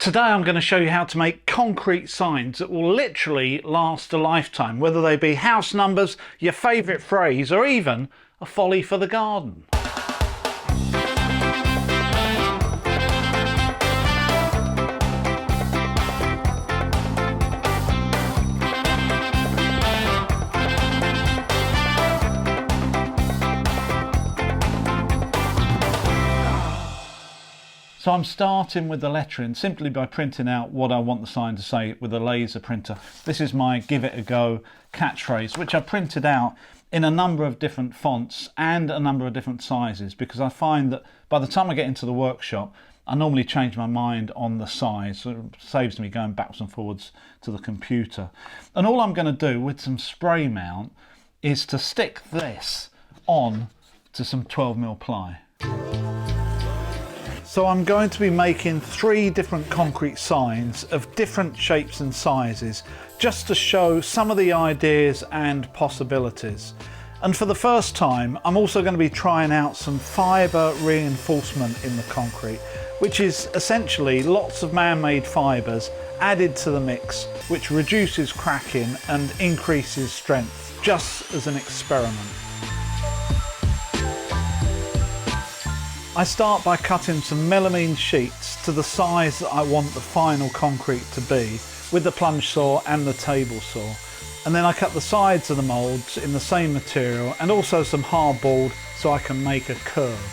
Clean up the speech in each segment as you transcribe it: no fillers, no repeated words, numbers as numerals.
Today I'm going to show you how to make concrete signs that will literally last a lifetime, whether they be house numbers, your favourite phrase, or even a folly for the garden. So I'm starting with the lettering simply by printing out what I want the sign to say with a laser printer. This is my give it a go catchphrase, which I printed out in a number of different fonts and a number of different sizes, because I find that by the time I get into the workshop, I normally change my mind on the size, so it saves me going backwards and forwards to the computer. And all I'm going to do with some spray mount is to stick this on to some 12mm ply. So I'm going to be making 3 different concrete signs of different shapes and sizes, just to show some of the ideas and possibilities. And for the first time, I'm also going to be trying out some fibre reinforcement in the concrete, which is essentially lots of man-made fibres added to the mix, which reduces cracking and increases strength, just as an experiment. I start by cutting some melamine sheets to the size that I want the final concrete to be, with the plunge saw and the table saw. And then I cut the sides of the moulds in the same material, and also some hardboard so I can make a curve.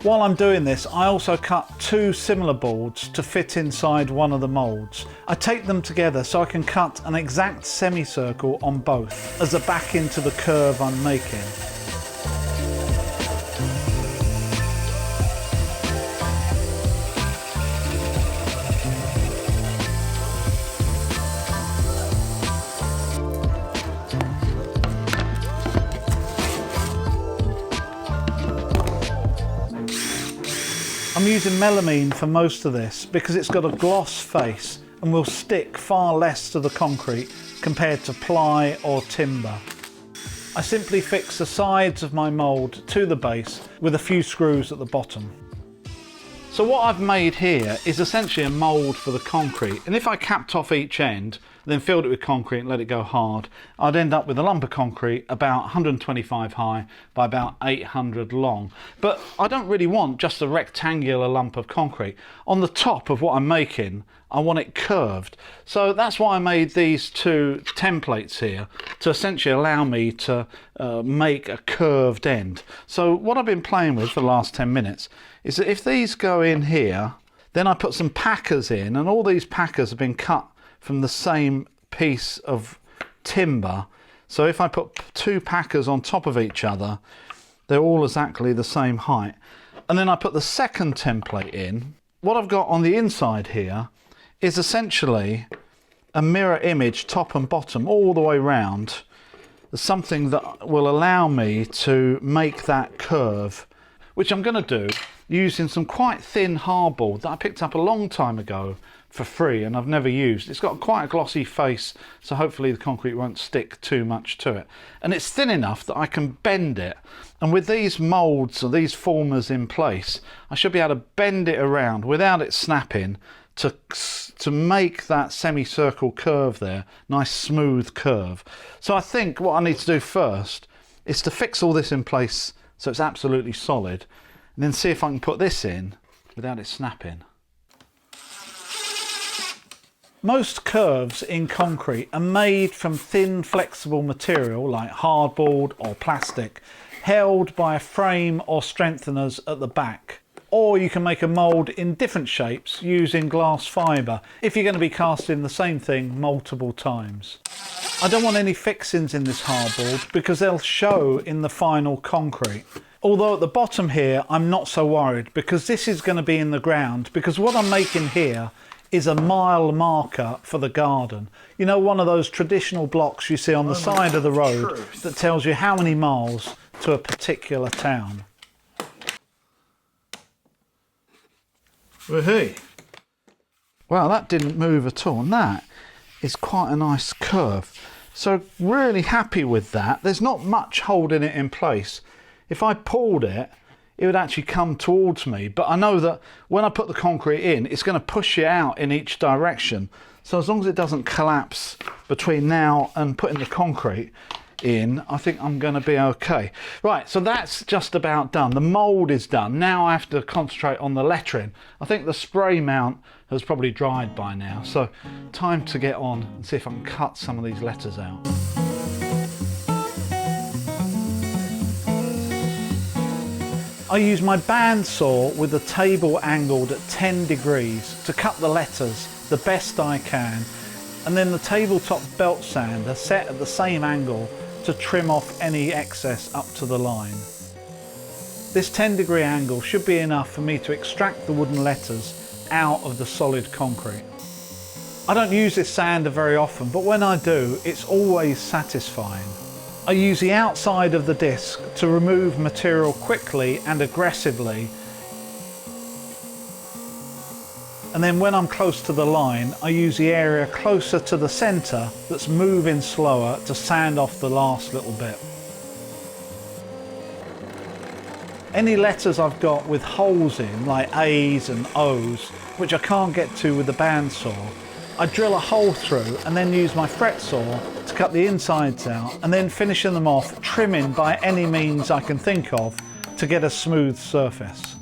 While I'm doing this, I also cut 2 similar boards to fit inside one of the moulds. I take them together so I can cut an exact semicircle on both as a back into the curve I'm making. I'm using melamine for most of this because it's got a gloss face and will stick far less to the concrete compared to ply or timber. I simply fix the sides of my mould to the base with a few screws at the bottom. So what I've made here is essentially a mould for the concrete, and if I capped off each end, then filled it with concrete and let it go hard, I'd end up with a lump of concrete about 125 high by about 800 long. But I don't really want just a rectangular lump of concrete. On the top of what I'm making, I want it curved. So that's why I made these 2 templates here, to essentially allow me to make a curved end. So what I've been playing with for the last 10 minutes is that if these go in here, then I put some packers in, and all these packers have been cut from the same piece of timber. So if I put 2 packers on top of each other, they're all exactly the same height. And then I put the second template in. What I've got on the inside here is essentially a mirror image, top and bottom, all the way round. Something that will allow me to make that curve, which I'm going to do using some quite thin hardboard that I picked up a long time ago for free and I've never used. It's got quite a glossy face, so hopefully the concrete won't stick too much to it. And it's thin enough that I can bend it. And with these moulds or these formers in place, I should be able to bend it around without it snapping to make that semicircle curve there, nice smooth curve. So I think what I need to do first is to fix all this in place so it's absolutely solid, and then see if I can put this in without it snapping. Most curves in concrete are made from thin flexible material like hardboard or plastic, held by a frame or strengtheners at the back. Or you can make a mould in different shapes using glass fibre if you're going to be casting the same thing multiple times. I don't want any fixings in this hardboard because they'll show in the final concrete. Although at the bottom here I'm not so worried, because this is going to be in the ground, because what I'm making here is a mile marker for the garden. You know, one of those traditional blocks you see on the side of the road that tells you how many miles to a particular town. Woohoo! Well, that didn't move at all, and that is quite a nice curve. So really happy with that. There's not much holding it in place. If I pulled it, it would actually come towards me. But I know that when I put the concrete in, it's going to push it out in each direction. So as long as it doesn't collapse between now and putting the concrete in, I think I'm going to be okay. Right, so that's just about done. The mould is done. Now I have to concentrate on the lettering. I think the spray mount has probably dried by now, so time to get on and see if I can cut some of these letters out. I use my bandsaw with the table angled at 10 degrees to cut the letters the best I can, and then the tabletop belt sander set at the same angle to trim off any excess up to the line. This 10-degree angle should be enough for me to extract the wooden letters out of the solid concrete. I don't use this sander very often, but when I do, it's always satisfying. I use the outside of the disc to remove material quickly and aggressively, and then when I'm close to the line, I use the area closer to the centre that's moving slower to sand off the last little bit. Any letters I've got with holes in, like A's and O's, which I can't get to with the bandsaw, I drill a hole through and then use my fret saw to cut the insides out, and then finishing them off, trimming by any means I can think of to get a smooth surface.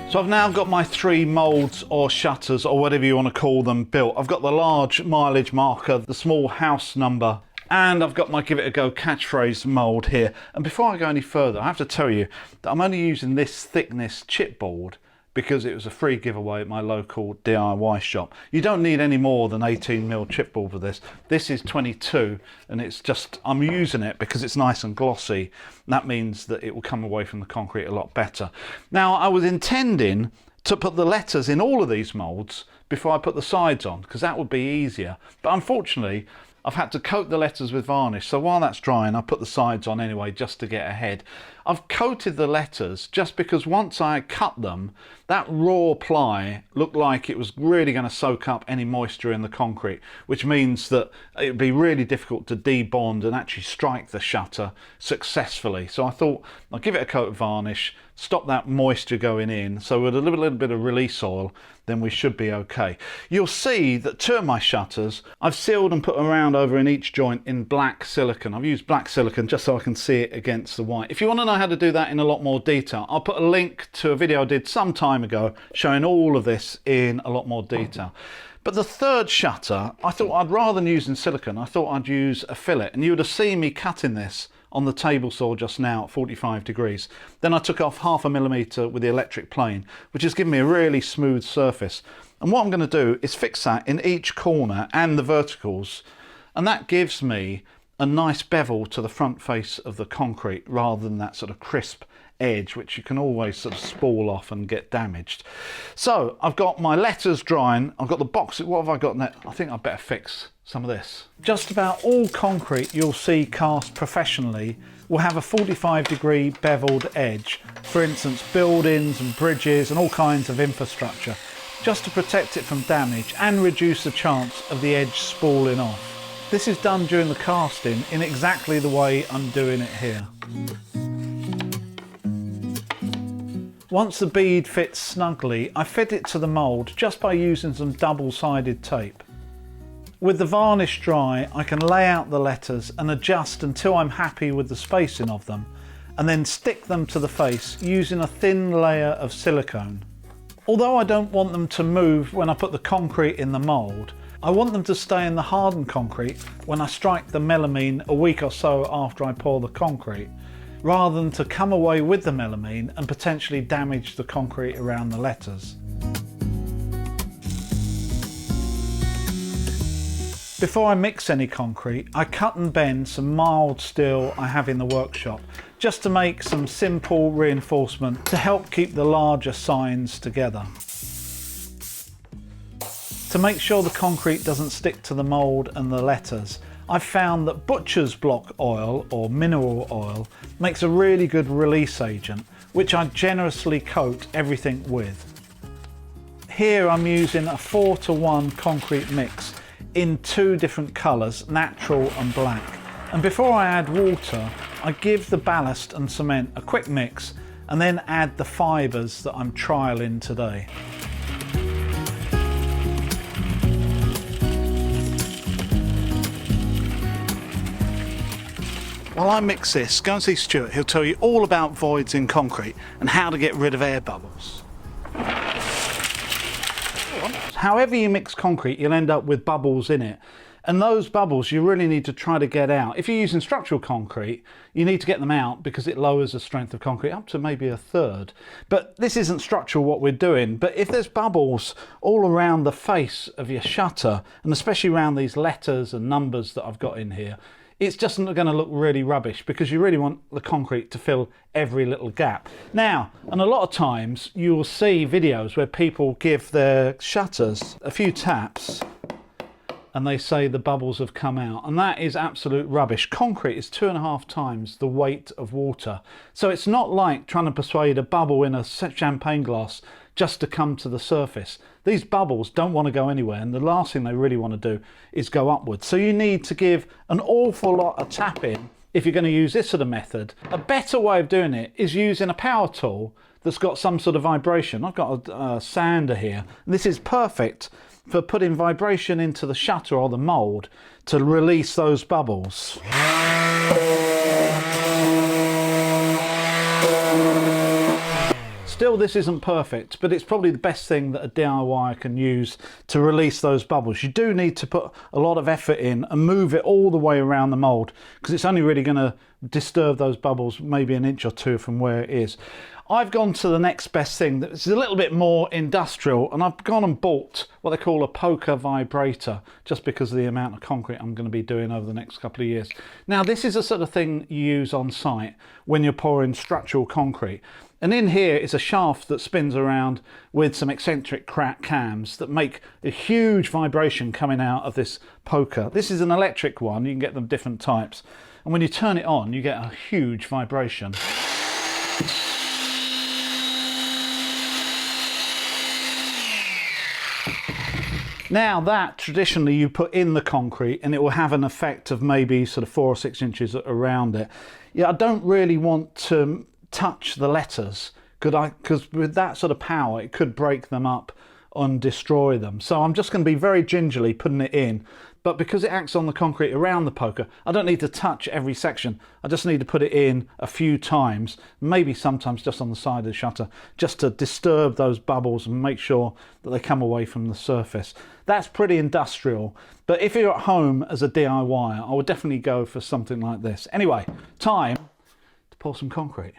So I've now got my 3 moulds or shutters or whatever you want to call them built. I've got the large mileage marker, the small house number, and I've got my give it a go catchphrase mould here. And before I go any further, I have to tell you that I'm only using this thickness chipboard because it was a free giveaway at my local DIY shop. You don't need any more than 18mm chipboard for this. This is 22, and it's just, I'm using it because it's nice and glossy. And that means that it will come away from the concrete a lot better. Now, I was intending to put the letters in all of these moulds before I put the sides on, because that would be easier. But unfortunately, I've had to coat the letters with varnish, so while that's drying, I put the sides on anyway, just to get ahead. I've coated the letters just because once I cut them, that raw ply looked like it was really going to soak up any moisture in the concrete, which means that it would be really difficult to debond and actually strike the shutter successfully. So I thought I'll give it a coat of varnish, stop that moisture going in, so with a little bit of release oil, then we should be okay. You'll see that 2 of my shutters I've sealed and put around over in each joint in black silicone. I've used black silicone just so I can see it against the white. If you want to know how to do that in a lot more detail, I'll put a link to a video I did some time ago showing all of this in a lot more detail. But the 3rd shutter, I thought I'd rather than using silicone, I thought I'd use a fillet, and you would have seen me cutting this on the table saw just now at 45 degrees. Then I took off 0.5 millimetre with the electric plane, which has given me a really smooth surface. And what I'm going to do is fix that in each corner and the verticals, and that gives me a nice bevel to the front face of the concrete rather than that sort of crisp edge which you can always sort of spool off and get damaged. So I've got my letters drying, I've got the box. What have I got next? I think I better fix some of this. Just about all concrete you'll see cast professionally will have a 45-degree beveled edge, for instance buildings and bridges and all kinds of infrastructure, just to protect it from damage and reduce the chance of the edge spooling off. This is done during the casting in exactly the way I'm doing it here. Once the bead fits snugly, I fit it to the mould just by using some double-sided tape. With the varnish dry, I can lay out the letters and adjust until I'm happy with the spacing of them, and then stick them to the face using a thin layer of silicone. Although I don't want them to move when I put the concrete in the mould, I want them to stay in the hardened concrete when I strike the melamine a week or so after I pour the concrete, rather than to come away with the melamine and potentially damage the concrete around the letters. Before I mix any concrete, I cut and bend some mild steel I have in the workshop, just to make some simple reinforcement to help keep the larger signs together. To make sure the concrete doesn't stick to the mould and the letters, I've found that butcher's block oil or mineral oil makes a really good release agent, which I generously coat everything with. Here I'm using a 4:1 concrete mix in 2 different colours, natural and black. And before I add water, I give the ballast and cement a quick mix and then add the fibres that I'm trialling today. While I mix this, go and see Stuart. He'll tell you all about voids in concrete and how to get rid of air bubbles. However you mix concrete, you'll end up with bubbles in it. And those bubbles you really need to try to get out. If you're using structural concrete, you need to get them out because it lowers the strength of concrete up to maybe 1/3. But this isn't structural what we're doing. But if there's bubbles all around the face of your shutter, and especially around these letters and numbers that I've got in here, it's just going to look really rubbish because you really want the concrete to fill every little gap. Now, and a lot of times you will see videos where people give their shutters a few taps and they say the bubbles have come out, and that is absolute rubbish. Concrete is 2.5 times the weight of water, so it's not like trying to persuade a bubble in a champagne glass just to come to the surface. These bubbles don't want to go anywhere, and the last thing they really want to do is go upwards. So you need to give an awful lot of tapping if you're going to use this sort of method. A better way of doing it is using a power tool that's got some sort of vibration. I've got a sander here. This is perfect for putting vibration into the shutter or the mould to release those bubbles. Still, this isn't perfect, but it's probably the best thing that a DIY can use to release those bubbles. You do need to put a lot of effort in and move it all the way around the mould, because it's only really going to disturb those bubbles maybe 1 inch or 2 from where it is. I've gone to the next best thing that's a little bit more industrial, and I've gone and bought what they call a poker vibrator, just because of the amount of concrete I'm going to be doing over the next couple of years. Now, this is the sort of thing you use on site when you're pouring structural concrete. And in here is a shaft that spins around with some eccentric crack cams that make a huge vibration coming out of this poker. This is an electric one, you can get them different types. And when you turn it on, you get a huge vibration. Now that traditionally you put in the concrete and it will have an effect of maybe sort of 4 or 6 inches around it. Yeah, I don't really want to touch the letters because with that sort of power it could break them up and destroy them. So I'm just going to be very gingerly putting it in, but because it acts on the concrete around the poker, I don't need to touch every section. I just need to put it in a few times, maybe sometimes just on the side of the shutter, just to disturb those bubbles and make sure that they come away from the surface. That's pretty industrial, but if you're at home as a DIY, I would definitely go for something like this. Anyway, time to pour some concrete.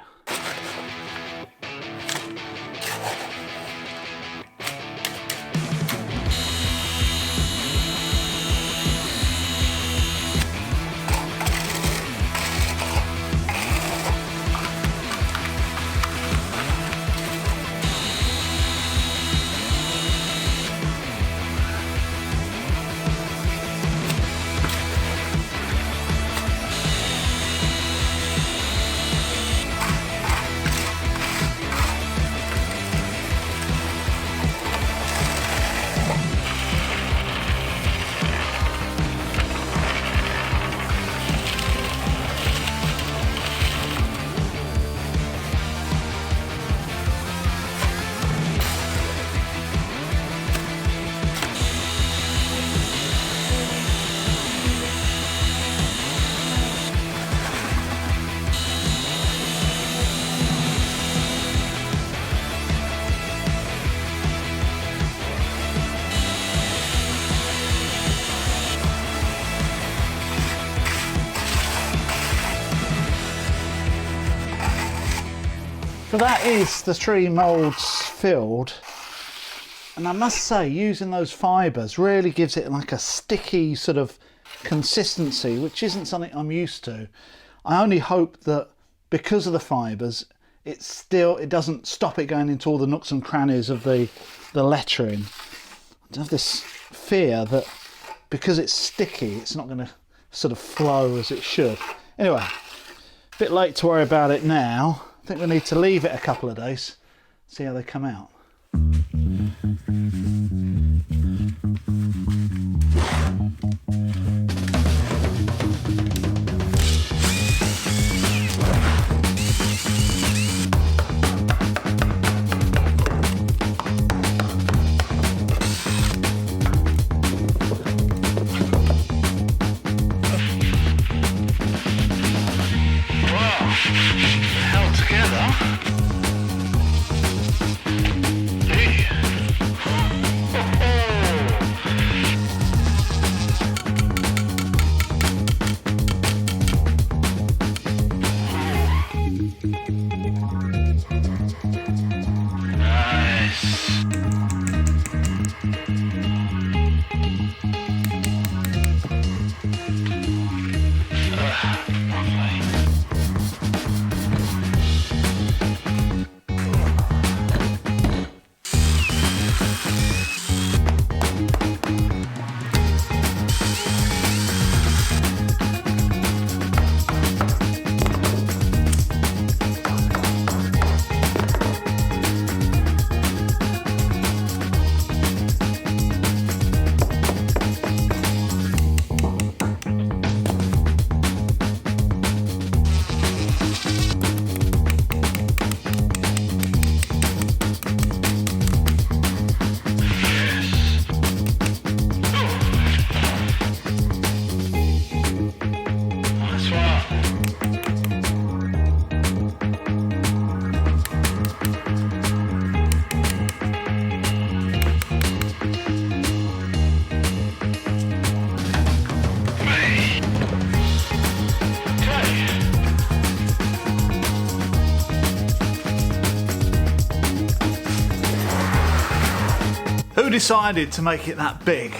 So that is the 3 moulds filled. And I must say, using those fibres really gives it like a sticky sort of consistency, which isn't something I'm used to. I only hope that because of the fibres, it doesn't stop it going into all the nooks and crannies of the lettering. I have this fear that because it's sticky, it's not going to sort of flow as it should. Anyway, a bit late to worry about it now. I think we need to leave it a couple of days, see how they come out. Who decided to make it that big?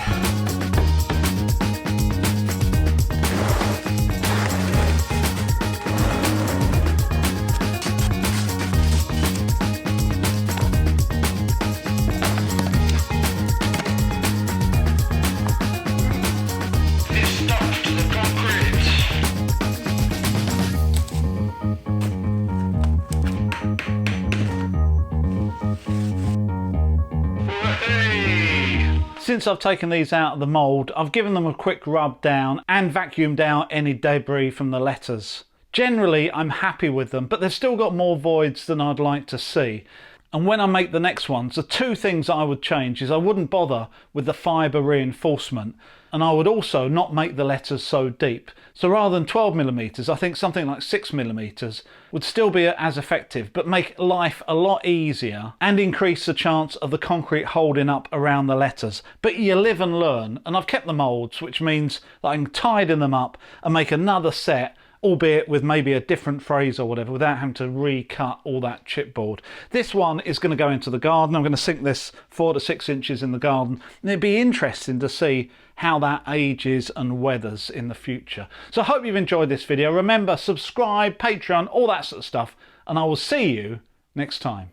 Since I've taken these out of the mould, I've given them a quick rub down and vacuumed out any debris from the letters. Generally, I'm happy with them, but they've still got more voids than I'd like to see. And when I make the next ones, the 2 things I would change is I wouldn't bother with the fibre reinforcement, and I would also not make the letters so deep. So rather than 12mm, I think something like 6mm would still be as effective, but make life a lot easier and increase the chance of the concrete holding up around the letters. But you live and learn, and I've kept the moulds, which means that I can tidy them up and make another set, albeit with maybe a different phrase or whatever, without having to recut all that chipboard. This one is going to go into the garden. I'm going to sink this 4 to 6 inches in the garden, and it'd be interesting to see how that ages and weathers in the future. So I hope you've enjoyed this video. Remember, subscribe, Patreon, all that sort of stuff, and I will see you next time.